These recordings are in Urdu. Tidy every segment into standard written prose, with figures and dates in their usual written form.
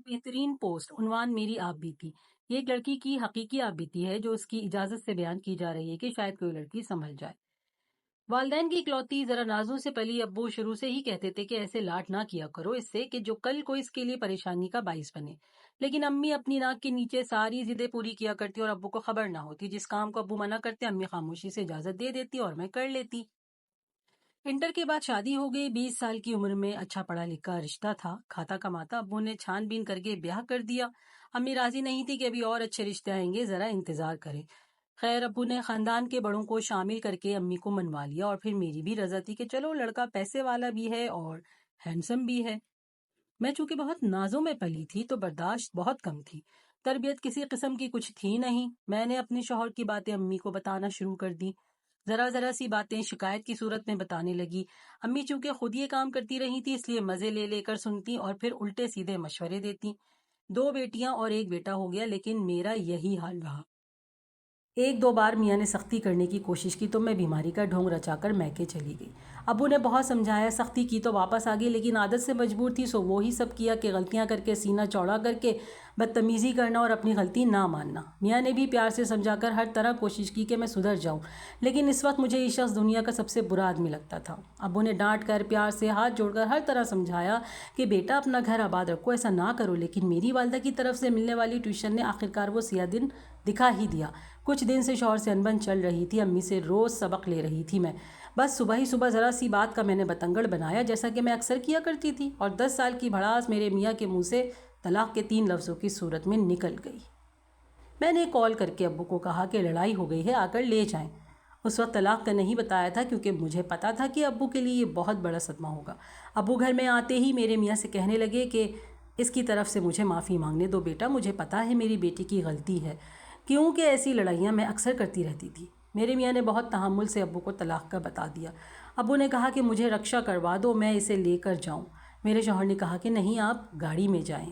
بہترین پوسٹ عنوان میری آپ بیتی. یہ ایک لڑکی کی حقیقی آپ بیتی ہے جو اس کی اجازت سے بیان کی جا رہی ہے کہ شاید کوئی لڑکی سنبھل جائے. والدین کی اکلوتی ذرا نازوں سے پلی ابو شروع سے ہی کہتے تھے کہ ایسے لاٹ نہ کیا کرو اس سے کہ جو کل کو اس کے لیے پریشانی کا باعث بنے. لیکن امی اپنی ناک کے نیچے ساری ضدیں پوری کیا کرتی اور ابو کو خبر نہ ہوتی. جس کام کو ابو منع کرتے امی خاموشی سے اجازت دے دیتی اور میں کر لیتی. انٹر کے بعد شادی ہو گئی. 20 سال کی عمر میں اچھا پڑھا لکھا رشتہ تھا. کھاتا کماتا ابو نے چھان بین کر کے بیاہ کر دیا. امی راضی نہیں تھی کہ ابھی اور اچھے رشتے آئیں گے, ذرا انتظار کرے. خیر ابو نے خاندان کے بڑوں کو شامل کر کے امی کو منوا لیا اور پھر میری بھی رضا تھی کہ چلو لڑکا پیسے والا بھی ہے اور ہینڈسم بھی ہے. میں چونکہ بہت نازوں میں پلی تھی تو برداشت بہت کم تھی. تربیت کسی قسم کی کچھ تھی نہیں. میں نے اپنے شوہر کی باتیں امی کو بتانا شروع کر دی. ذرا ذرا سی باتیں شکایت کی صورت میں بتانے لگی. امی چونکہ خود یہ کام کرتی رہی تھی اس لیے مزے لے لے کر سنتی اور پھر الٹے سیدھے مشورے دیتی. 2 بیٹیاں اور 1 بیٹا ہو گیا لیکن میرا یہی حال رہا. 1-2 بار میاں نے سختی کرنے کی کوشش کی تو میں بیماری کا ڈھونگ رچا کر میکے چلی گئی. ابو نے بہت سمجھایا, سختی کی تو واپس آ گئی لیکن عادت سے مجبور تھی سو وہی سب کیا کہ غلطیاں کر کے سینہ چوڑا کر کے بدتمیزی کرنا اور اپنی غلطی نہ ماننا. میاں نے بھی پیار سے سمجھا کر ہر طرح کوشش کی کہ میں سدھر جاؤں لیکن اس وقت مجھے یہ شخص دنیا کا سب سے برا آدمی لگتا تھا. ابو نے ڈانٹ کر پیار سے ہاتھ جوڑ کر ہر طرح سمجھایا کہ بیٹا اپنا گھر آباد رکھو, ایسا نہ کرو, لیکن میری والدہ کی طرف سے ملنے والی ٹیوشن نے آخرکار وہ سیاہ دن دکھا ہی دیا. کچھ دن سے شوہر سے انبن چل رہی تھی. امی سے روز سبق لے رہی تھی میں. بس صبح ہی صبح ذرا سی بات کا میں نے بتنگڑ بنایا جیسا کہ میں اکثر کیا کرتی تھی اور 10 سال کی بھڑاس میرے میاں کے منہ سے طلاق کے 3 لفظوں کی صورت میں نکل گئی. میں نے کال کر کے ابو کو کہا کہ لڑائی ہو گئی ہے, آ کر لے جائیں. اس وقت طلاق کا نہیں بتایا تھا کیونکہ مجھے پتا تھا کہ ابو کے لیے یہ بہت بڑا صدمہ ہوگا. ابو گھر میں آتے ہی میرے میاں سے کہنے لگے کہ اس کی طرف سے مجھے معافی مانگنے دو بیٹا, مجھے پتا ہے میری بیٹی کی غلطی ہے کیونکہ ایسی لڑائیاں میں اکثر کرتی رہتی تھی. میرے میاں نے بہت تحمل سے ابو کو طلاق کا بتا دیا. ابو نے کہا کہ مجھے رکشا کروا دو, میں اسے لے کر جاؤں. میرے شوہر نے کہا کہ نہیں, آپ گاڑی میں جائیں.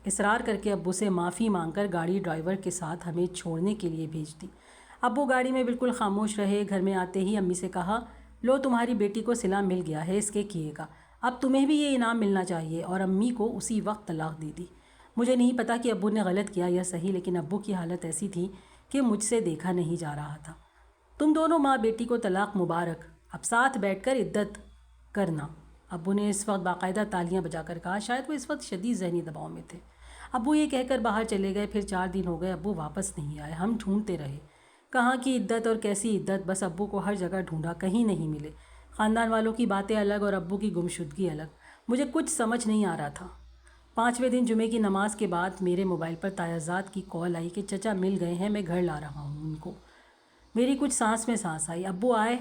اصرار کر کے ابو سے معافی مانگ کر گاڑی ڈرائیور کے ساتھ ہمیں چھوڑنے کے لیے بھیج دی. ابو گاڑی میں بالکل خاموش رہے. گھر میں آتے ہی امی سے کہا, لو تمہاری بیٹی کو صلہ مل گیا ہے, اس کے کیے گا, اب تمہیں بھی یہ انعام ملنا چاہیے, اور امی کو اسی وقت طلاق دے دی. مجھے نہیں پتا کہ ابو نے غلط کیا یا صحیح, لیکن ابو کی حالت ایسی تھی کہ مجھ سے دیکھا نہیں جا رہا تھا. تم دونوں ماں بیٹی کو طلاق مبارک, اب ساتھ بیٹھ کر عدت کرنا. ابو نے اس وقت باقاعدہ تالیاں بجا کر کہا. شاید وہ اس وقت شدید ذہنی دباؤ میں تھے. ابو یہ کہہ کر باہر چلے گئے. پھر 4 دن ہو گئے, ابو واپس نہیں آئے. ہم ڈھونڈتے رہے, کہاں کی عدت اور کیسی عدت, بس ابو کو ہر جگہ ڈھونڈا, کہیں نہیں ملے. خاندان والوں کی باتیں الگ اور ابو کی گمشدگی الگ. مجھے کچھ سمجھ نہیں آ رہا تھا. 5ویں دن جمعے کی نماز کے بعد میرے موبائل پر تایازات کی کال آئی کہ چچا مل گئے ہیں, میں گھر لا رہا ہوں ان کو. میری کچھ سانس میں سانس آئی. ابو آئے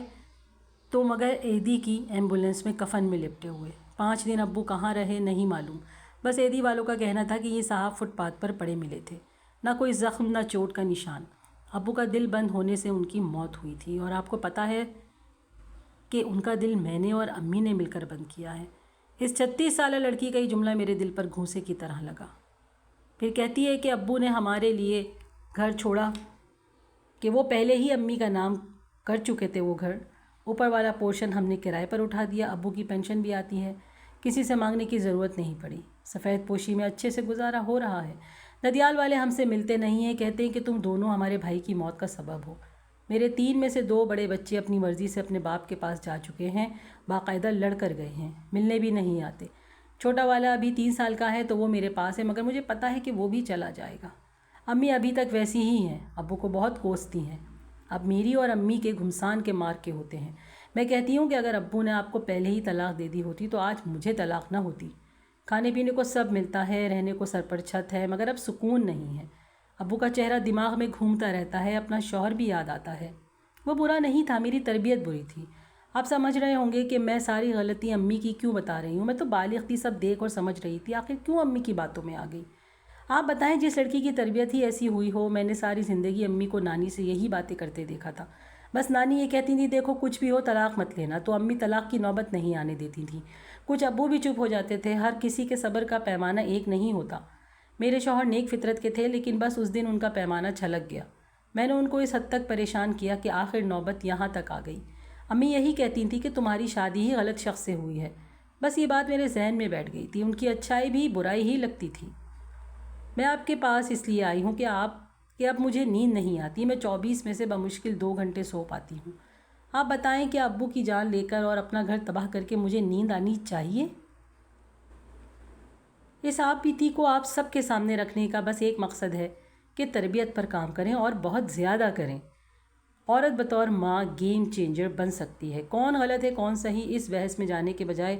تو مگر ایدی کی ایمبولنس میں کفن میں لپٹے ہوئے. 5 دن ابو کہاں رہے نہیں معلوم. بس ایدی والوں کا کہنا تھا کہ یہ صاحب فٹ پاتھ پر پڑے ملے تھے, نہ کوئی زخم نہ چوٹ کا نشان. ابو کا دل بند ہونے سے ان کی موت ہوئی تھی, اور آپ کو پتہ ہے کہ ان کا دل میں نے اور امی نے مل کر بند کیا ہے. اس 36 سالہ لڑکی کا یہ جملہ میرے دل پر گھونسے کی طرح لگا. پھر کہتی ہے کہ ابو نے ہمارے لیے گھر چھوڑا کہ وہ پہلے ہی امی کا نام کر چکے تھے. وہ گھر اوپر والا پورشن ہم نے کرائے پر اٹھا دیا. ابو کی پینشن بھی آتی ہے, کسی سے مانگنے کی ضرورت نہیں پڑی. سفید پوشی میں اچھے سے گزارا ہو رہا ہے. ددیال والے ہم سے ملتے نہیں ہیں, کہتے ہیں کہ تم دونوں ہمارے بھائی کی موت کا سبب ہو. میرے 3 میں سے 2 بڑے بچے اپنی مرضی سے اپنے باپ کے پاس جا چکے ہیں, باقاعدہ لڑ کر گئے ہیں, ملنے بھی نہیں آتے. چھوٹا والا ابھی 3 سال کا ہے تو وہ میرے پاس ہے, مگر مجھے پتا ہے کہ وہ بھی چلا جائے گا. امی ابھی تک ویسی ہی ہیں, ابو کو بہت کوستی ہیں. اب میری اور امی کے گھمسان کے مار کے ہوتے ہیں. میں کہتی ہوں کہ اگر ابو نے آپ کو پہلے ہی طلاق دے دی ہوتی تو آج مجھے طلاق نہ ہوتی. کھانے پینے کو سب ملتا ہے, رہنے کو سر پر چھت ہے, مگر اب سکون نہیں ہے. ابو کا چہرہ دماغ میں گھومتا رہتا ہے. اپنا شوہر بھی یاد آتا ہے. وہ برا نہیں تھا, میری تربیت بری تھی. آپ سمجھ رہے ہوں گے کہ میں ساری غلطی امی کی کیوں بتا رہی ہوں. میں تو بالغ تھی, سب دیکھ اور سمجھ رہی تھی, آخر کیوں امی کی باتوں میں آ گئی. آپ بتائیں, جس لڑکی کی تربیت ہی ایسی ہوئی ہو. میں نے ساری زندگی امی کو نانی سے یہی باتیں کرتے دیکھا تھا. بس نانی یہ کہتی تھی, دیکھو کچھ بھی ہو طلاق مت لینا, تو امی طلاق کی نوبت نہیں آنے دیتی تھیں. کچھ ابو بھی چپ ہو جاتے تھے. ہر کسی کے صبر کا پیمانہ ایک نہیں ہوتا. میرے شوہر نیک فطرت کے تھے, لیکن بس اس دن ان کا پیمانہ چھلک گیا. میں نے ان کو اس حد تک پریشان کیا کہ آخر نوبت یہاں تک آ گئی. امی یہی کہتی تھیں کہ تمہاری شادی ہی غلط شخص سے ہوئی ہے. بس یہ بات میرے ذہن میں بیٹھ گئی تھی، ان کی اچھائی بھی برائی ہی لگتی تھی۔ میں آپ کے پاس اس لیے آئی ہوں کہ اب مجھے نیند نہیں آتی، میں 24 میں سے بمشکل 2 گھنٹے سو پاتی ہوں۔ آپ بتائیں کہ ابو کی جان لے کر اور اپنا گھر تباہ کر کے مجھے نیند آنی چاہیے؟ اس آپ بیتی کو آپ سب کے سامنے رکھنے کا بس ایک مقصد ہے کہ تربیت پر کام کریں اور بہت زیادہ کریں۔ عورت بطور ماں گیم چینجر بن سکتی ہے۔ کون غلط ہے کون صحیح، اس بحث میں جانے کے بجائے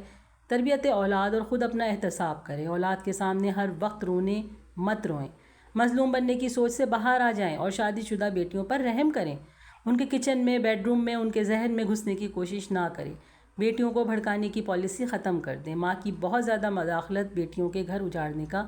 تربیت اولاد اور خود اپنا احتساب کریں۔ اولاد کے سامنے ہر وقت رونے مت روئیں، مظلوم بننے کی سوچ سے باہر آ جائیں اور شادی شدہ بیٹیوں پر رحم کریں۔ ان کے کچن میں، بیڈ روم میں، ان کے ذہن میں گھسنے کی کوشش نہ کریں۔ بیٹیوں کو بھڑکانے کی پالیسی ختم کر دیں۔ ماں کی بہت زیادہ مداخلت بیٹیوں کے گھر اجاڑنے کا